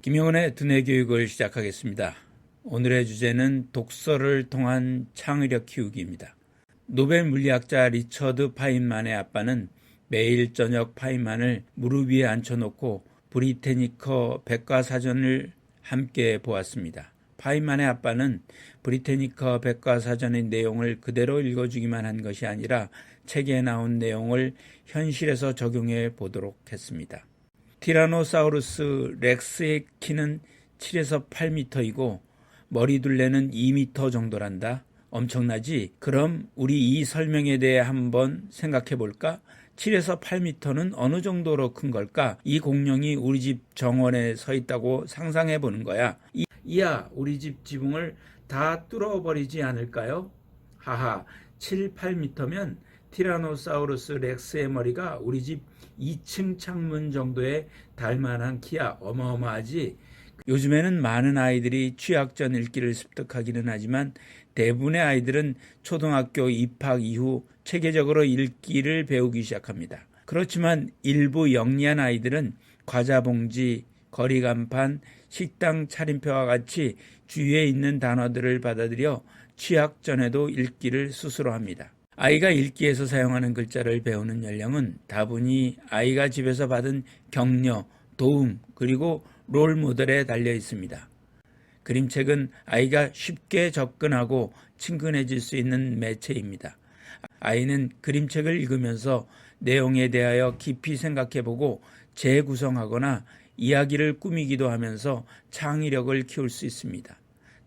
김영은의 두뇌 교육을 시작하겠습니다. 오늘의 주제는 독서를 통한 창의력 키우기입니다. 노벨 물리학자 리처드 파인만의 아빠는 매일 저녁 파인만을 무릎 위에 앉혀놓고 브리테니커 백과사전을 함께 보았습니다. 파인만의 아빠는 브리테니커 백과사전의 내용을 그대로 읽어주기만 한 것이 아니라 책에 나온 내용을 현실에서 적용해 보도록 했습니다. 티라노사우루스 렉스의 키는 7에서 8m이고 머리둘레는 2m 정도란다. 엄청나지? 그럼 우리 이 설명에 대해 한번 생각해 볼까? 7에서 8m는 어느 정도로 큰 걸까? 이 공룡이 우리 집 정원에 서 있다고 상상해 보는 거야. 이야, 우리 집 지붕을 다 뚫어버리지 않을까요? 하하, 7, 8m면 티라노사우루스 렉스의 머리가 우리 집 2층 창문 정도에 닮아난 키야. 어마어마하지? 요즘에는 많은 아이들이 취약전 읽기를 습득하기는 하지만 대부분의 아이들은 초등학교 입학 이후 체계적으로 읽기를 배우기 시작합니다. 그렇지만 일부 영리한 아이들은 과자 봉지, 거리 간판, 식당 차림표와 같이 주위에 있는 단어들을 받아들여 취약전에도 읽기를 스스로 합니다. 아이가 읽기에서 사용하는 글자를 배우는 연령은 다분히 아이가 집에서 받은 격려, 도움, 그리고 롤모델에 달려 있습니다. 그림책은 아이가 쉽게 접근하고 친근해질 수 있는 매체입니다. 아이는 그림책을 읽으면서 내용에 대하여 깊이 생각해보고 재구성하거나 이야기를 꾸미기도 하면서 창의력을 키울 수 있습니다.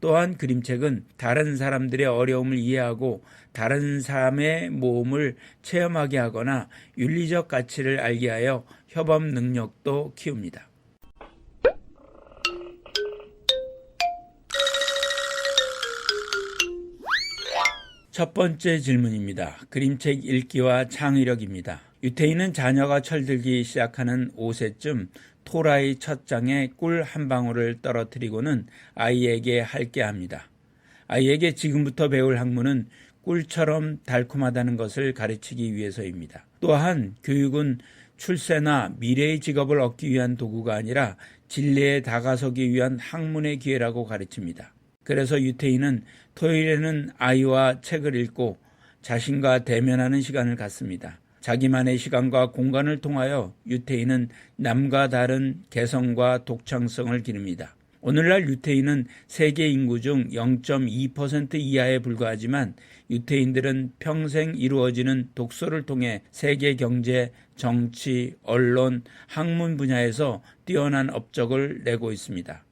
또한 그림책은 다른 사람들의 어려움을 이해하고 다른 사람의 모험을 체험하게 하거나 윤리적 가치를 알게 하여 협업 능력도 키웁니다. 첫 번째 질문입니다. 그림책 읽기와 창의력입니다. 유태인은 자녀가 철들기 시작하는 5세쯤 토라의 첫 장에 꿀 한 방울을 떨어뜨리고는 아이에게 핥게 합니다. 아이에게 지금부터 배울 학문은 꿀처럼 달콤하다는 것을 가르치기 위해서입니다. 또한 교육은 출세나 미래의 직업을 얻기 위한 도구가 아니라 진리에 다가서기 위한 학문의 기회라고 가르칩니다. 그래서 유태인은 토요일에는 아이와 책을 읽고 자신과 대면하는 시간을 갖습니다. 자기만의 시간과 공간을 통하여 유태인은 남과 다른 개성과 독창성을 기릅니다. 오늘날 유태인은 세계 인구 중 0.2% 이하에 불과하지만 유태인들은 평생 이루어지는 독서를 통해 세계 경제, 정치, 언론, 학문 분야에서 뛰어난 업적을 내고 있습니다.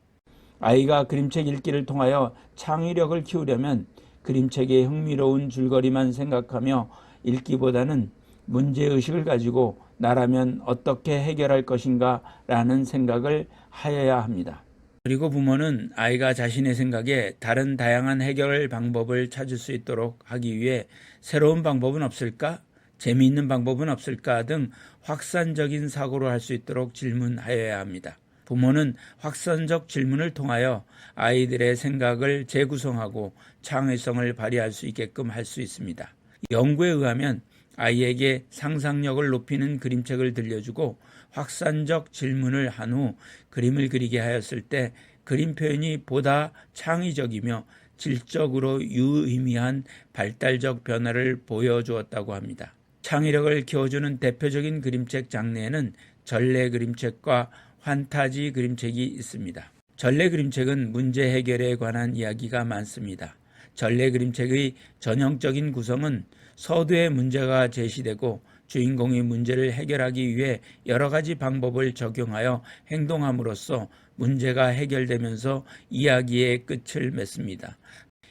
아이가 그림책 읽기를 통하여 창의력을 키우려면 그림책의 흥미로운 줄거리만 생각하며 읽기보다는 문제의식을 가지고 나라면 어떻게 해결할 것인가 라는 생각을 하여야 합니다. 그리고 부모는 아이가 자신의 생각에 다른 다양한 해결 방법을 찾을 수 있도록 하기 위해 새로운 방법은 없을까? 재미있는 방법은 없을까? 등 확산적인 사고를 할 수 있도록 질문하여야 합니다. 부모는 확산적 질문을 통하여 아이들의 생각을 재구성하고 창의성을 발휘할 수 있게끔 할 수 있습니다. 연구에 의하면 아이에게 상상력을 높이는 그림책을 들려주고 확산적 질문을 한 후 그림을 그리게 하였을 때 그림 표현이 보다 창의적이며 질적으로 유의미한 발달적 변화를 보여주었다고 합니다. 창의력을 키워주는 대표적인 그림책 장르에는 전래 그림책과 환타지 그림책이 있습니다. 전래 그림책은 문제 해결에 관한 이야기가 많습니다. 전래 그림책의 전형적인 구성은 서두에 문제가 제시되고 주인공이 문제를 해결하기 위해 여러 가지 방법을 적용하여 행동함으로써 문제가 해결되면서 이야기의 끝을 맺습니다.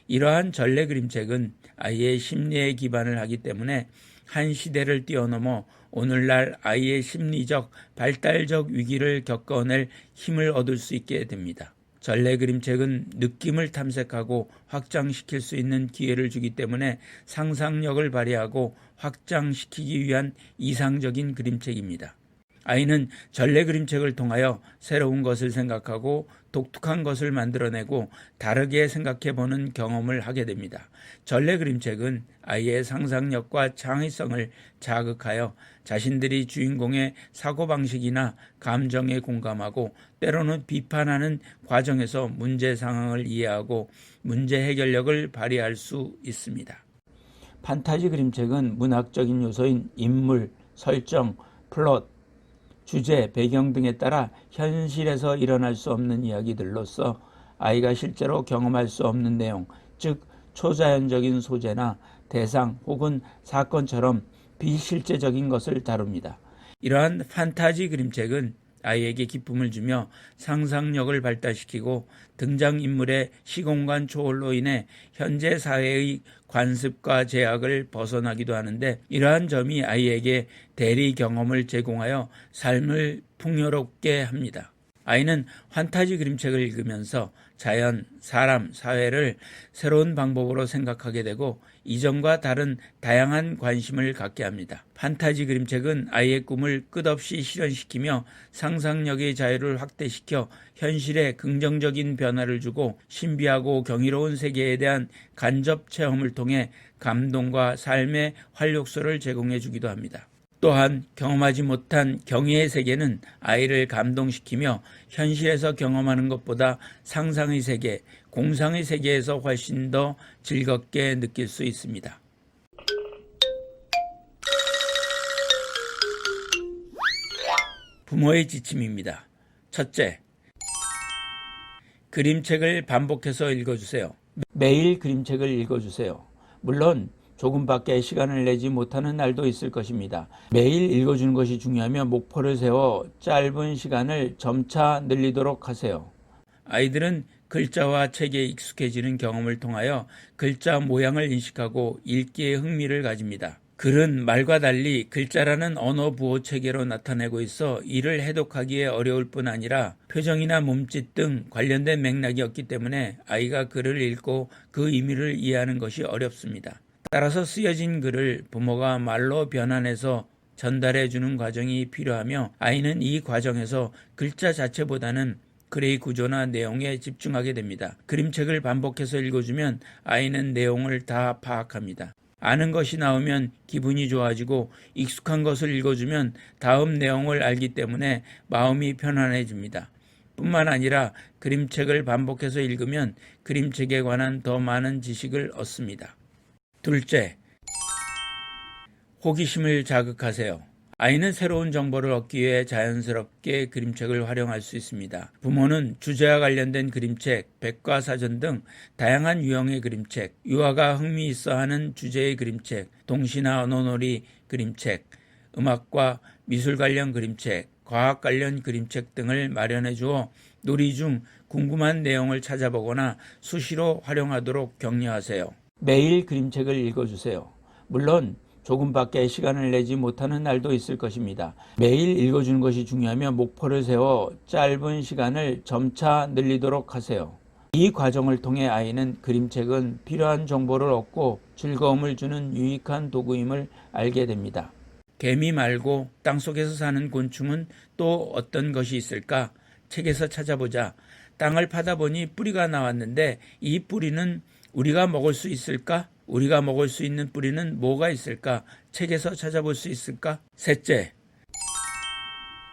이러한 전래 그림책은 아이의 심리에 기반을 하기 때문에 한 시대를 뛰어넘어 오늘날 아이의 심리적, 발달적 위기를 겪어낼 힘을 얻을 수 있게 됩니다. 전래 그림책은 느낌을 탐색하고 확장시킬 수 있는 기회를 주기 때문에 상상력을 발휘하고 확장시키기 위한 이상적인 그림책입니다. 아이는 전래 그림책을 통하여 새로운 것을 생각하고 독특한 것을 만들어내고 다르게 생각해보는 경험을 하게 됩니다. 전래 그림책은 아이의 상상력과 창의성을 자극하여 자신들이 주인공의 사고방식이나 감정에 공감하고 때로는 비판하는 과정에서 문제 상황을 이해하고 문제 해결력을 발휘할 수 있습니다. 판타지 그림책은 문학적인 요소인 인물, 설정, 플롯, 주제, 배경 등에 따라 현실에서 일어날 수 없는 이야기들로서 아이가 실제로 경험할 수 없는 내용, 즉 초자연적인 소재나 대상 혹은 사건처럼 비실제적인 것을 다룹니다. 이러한 판타지 그림책은 아이에게 기쁨을 주며 상상력을 발달시키고 등장인물의 시공간 초월로 인해 현재 사회의 관습과 제약을 벗어나기도 하는데 이러한 점이 아이에게 대리 경험을 제공하여 삶을 풍요롭게 합니다. 아이는 판타지 그림책을 읽으면서 자연, 사람, 사회를 새로운 방법으로 생각하게 되고 이전과 다른 다양한 관심을 갖게 합니다. 판타지 그림책은 아이의 꿈을 끝없이 실현시키며 상상력의 자유를 확대시켜 현실에 긍정적인 변화를 주고 신비하고 경이로운 세계에 대한 간접 체험을 통해 감동과 삶의 활력소를 제공해 주기도 합니다. 또한 경험하지 못한 경이의 세계는 아이를 감동시키며 현실에서 경험하는 것보다 상상의 세계, 공상의 세계에서 훨씬 더 즐겁게 느낄 수 있습니다. 부모의 지침입니다. 첫째, 그림책을 반복해서 읽어주세요. 매일 그림책을 읽어주세요. 물론 조금밖에 시간을 내지 못하는 날도 있을 것입니다. 매일 읽어주는 것이 중요하며 목표를 세워 짧은 시간을 점차 늘리도록 하세요. 아이들은 글자와 책에 익숙해지는 경험을 통하여 글자 모양을 인식하고 읽기에 흥미를 가집니다. 글은 말과 달리 글자라는 언어 부호 체계로 나타내고 있어 이를 해독하기에 어려울 뿐 아니라 표정이나 몸짓 등 관련된 맥락이 없기 때문에 아이가 글을 읽고 그 의미를 이해하는 것이 어렵습니다. 따라서 쓰여진 글을 부모가 말로 변환해서 전달해주는 과정이 필요하며 아이는 이 과정에서 글자 자체보다는 글의 구조나 내용에 집중하게 됩니다. 그림책을 반복해서 읽어주면 아이는 내용을 다 파악합니다. 아는 것이 나오면 기분이 좋아지고 익숙한 것을 읽어주면 다음 내용을 알기 때문에 마음이 편안해집니다. 뿐만 아니라 그림책을 반복해서 읽으면 그림책에 관한 더 많은 지식을 얻습니다. 둘째, 호기심을 자극하세요. 아이는 새로운 정보를 얻기 위해 자연스럽게 그림책을 활용할 수 있습니다. 부모는 주제와 관련된 그림책, 백과사전 등 다양한 유형의 그림책, 유아가 흥미있어 하는 주제의 그림책, 동시나 언어놀이 그림책, 음악과 미술 관련 그림책, 과학 관련 그림책 등을 마련해 주어 놀이 중 궁금한 내용을 찾아보거나 수시로 활용하도록 격려하세요. 매일 그림책을 읽어주세요. 물론 조금밖에 시간을 내지 못하는 날도 있을 것입니다. 매일 읽어주는 것이 중요하며 목표를 세워 짧은 시간을 점차 늘리도록 하세요. 이 과정을 통해 아이는 그림책은 필요한 정보를 얻고 즐거움을 주는 유익한 도구임을 알게 됩니다. 개미 말고 땅속에서 사는 곤충은 또 어떤 것이 있을까? 책에서 찾아보자. 땅을 파다 보니 뿌리가 나왔는데 이 뿌리는 우리가 먹을 수 있을까? 우리가 먹을 수 있는 뿌리는 뭐가 있을까? 책에서 찾아볼 수 있을까? 셋째,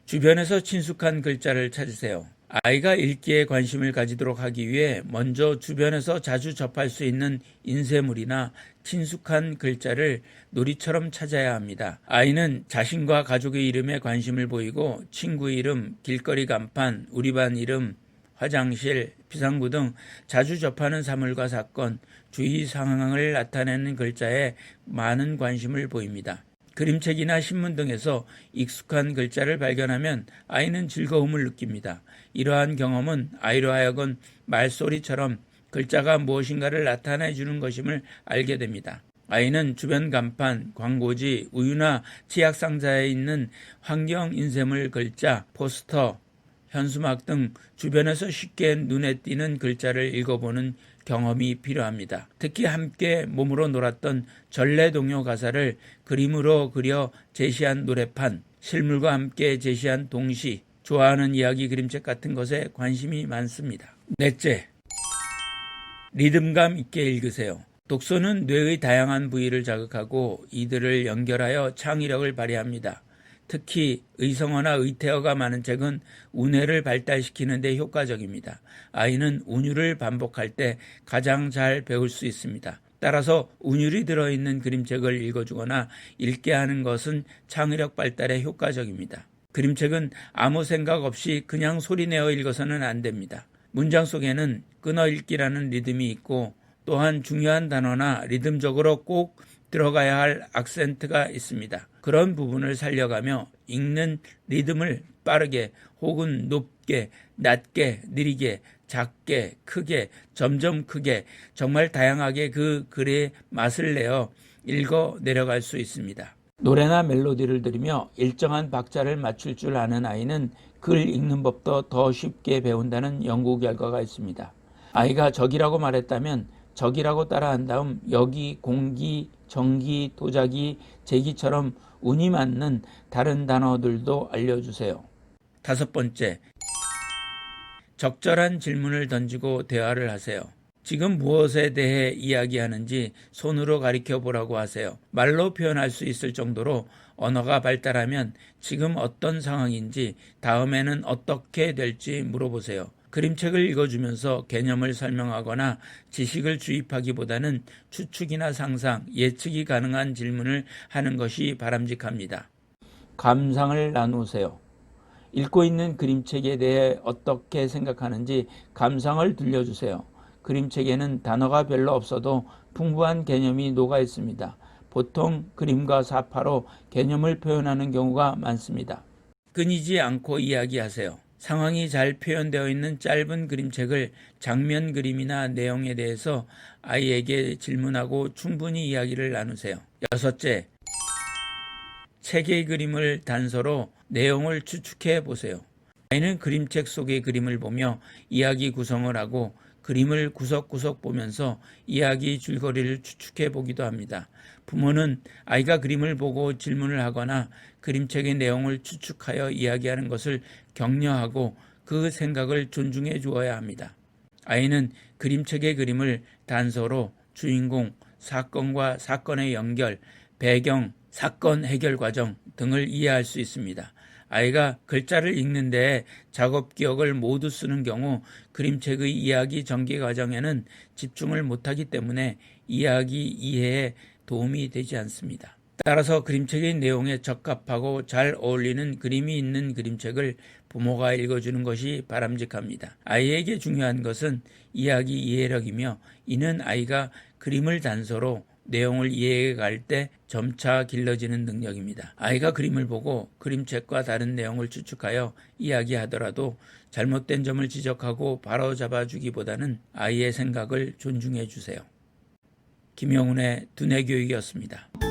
주변에서 친숙한 글자를 찾으세요. 아이가 읽기에 관심을 가지도록 하기 위해 먼저 주변에서 자주 접할 수 있는 인쇄물이나 친숙한 글자를 놀이처럼 찾아야 합니다. 아이는 자신과 가족의 이름에 관심을 보이고 친구 이름, 길거리 간판, 우리 반 이름, 화장실, 비상구 등 자주 접하는 사물과 사건, 주위 상황을 나타내는 글자에 많은 관심을 보입니다. 그림책이나 신문 등에서 익숙한 글자를 발견하면 아이는 즐거움을 느낍니다. 이러한 경험은 아이로 하여금 말소리처럼 글자가 무엇인가를 나타내 주는 것임을 알게 됩니다. 아이는 주변 간판, 광고지, 우유나 치약 상자에 있는 환경 인쇄물 글자, 포스터, 현수막 등 주변에서 쉽게 눈에 띄는 글자를 읽어보는 경험이 필요합니다. 특히 함께 몸으로 놀았던 전래동요 가사를 그림으로 그려 제시한 노래판, 실물과 함께 제시한 동시, 좋아하는 이야기 그림책 같은 것에 관심이 많습니다. 넷째, 리듬감 있게 읽으세요. 독서는 뇌의 다양한 부위를 자극하고 이들을 연결하여 창의력을 발휘합니다. 특히 의성어나 의태어가 많은 책은 우뇌를 발달시키는 데 효과적입니다. 아이는 운율을 반복할 때 가장 잘 배울 수 있습니다. 따라서 운율이 들어있는 그림책을 읽어주거나 읽게 하는 것은 창의력 발달에 효과적입니다. 그림책은 아무 생각 없이 그냥 소리내어 읽어서는 안 됩니다. 문장 속에는 끊어읽기라는 리듬이 있고 또한 중요한 단어나 리듬적으로 꼭 들어가야 할 악센트가 있습니다. 그런 부분을 살려가며 읽는 리듬을 빠르게 혹은 높게, 낮게, 느리게, 작게, 크게, 점점 크게 정말 다양하게 그 글의 맛을 내어 읽어 내려갈 수 있습니다. 노래나 멜로디를 들으며 일정한 박자를 맞출 줄 아는 아이는 글 읽는 법도 더 쉽게 배운다는 연구 결과가 있습니다. 아이가 적이라고 말했다면 적이라고 따라한 다음 여기, 공기, 정기, 도자기, 제기처럼 운이 맞는 다른 단어들도 알려주세요. 다섯 번째, 적절한 질문을 던지고 대화를 하세요. 지금 무엇에 대해 이야기하는지 손으로 가리켜 보라고 하세요. 말로 표현할 수 있을 정도로 언어가 발달하면 지금 어떤 상황인지 다음에는 어떻게 될지 물어보세요. 그림책을 읽어주면서 개념을 설명하거나 지식을 주입하기보다는 추측이나 상상, 예측이 가능한 질문을 하는 것이 바람직합니다. 감상을 나누세요. 읽고 있는 그림책에 대해 어떻게 생각하는지 감상을 들려주세요. 그림책에는 단어가 별로 없어도 풍부한 개념이 녹아 있습니다. 보통 그림과 사파로 개념을 표현하는 경우가 많습니다. 끊이지 않고 이야기하세요. 상황이 잘 표현되어 있는 짧은 그림책을 장면 그림이나 내용에 대해서 아이에게 질문하고 충분히 이야기를 나누세요. 여섯째, 책의 그림을 단서로 내용을 추측해 보세요. 아이는 그림책 속의 그림을 보며 이야기 구성을 하고 그림을 구석구석 보면서 이야기 줄거리를 추측해 보기도 합니다. 부모는 아이가 그림을 보고 질문을 하거나 그림책의 내용을 추측하여 이야기하는 것을 격려하고 그 생각을 존중해 주어야 합니다. 아이는 그림책의 그림을 단서로 주인공, 사건과 사건의 연결, 배경, 사건 해결 과정 등을 이해할 수 있습니다. 아이가 글자를 읽는 데에 작업 기억을 모두 쓰는 경우 그림책의 이야기 전개 과정에는 집중을 못하기 때문에 이야기 이해에 도움이 되지 않습니다. 따라서 그림책의 내용에 적합하고 잘 어울리는 그림이 있는 그림책을 부모가 읽어주는 것이 바람직합니다. 아이에게 중요한 것은 이야기 이해력이며 이는 아이가 그림을 단서로 내용을 이해해 갈 때 점차 길러지는 능력입니다. 아이가 그림을 보고 그림책과 다른 내용을 추측하여 이야기하더라도 잘못된 점을 지적하고 바로잡아 주기보다는 아이의 생각을 존중해 주세요. 김영훈의 두뇌교육이었습니다.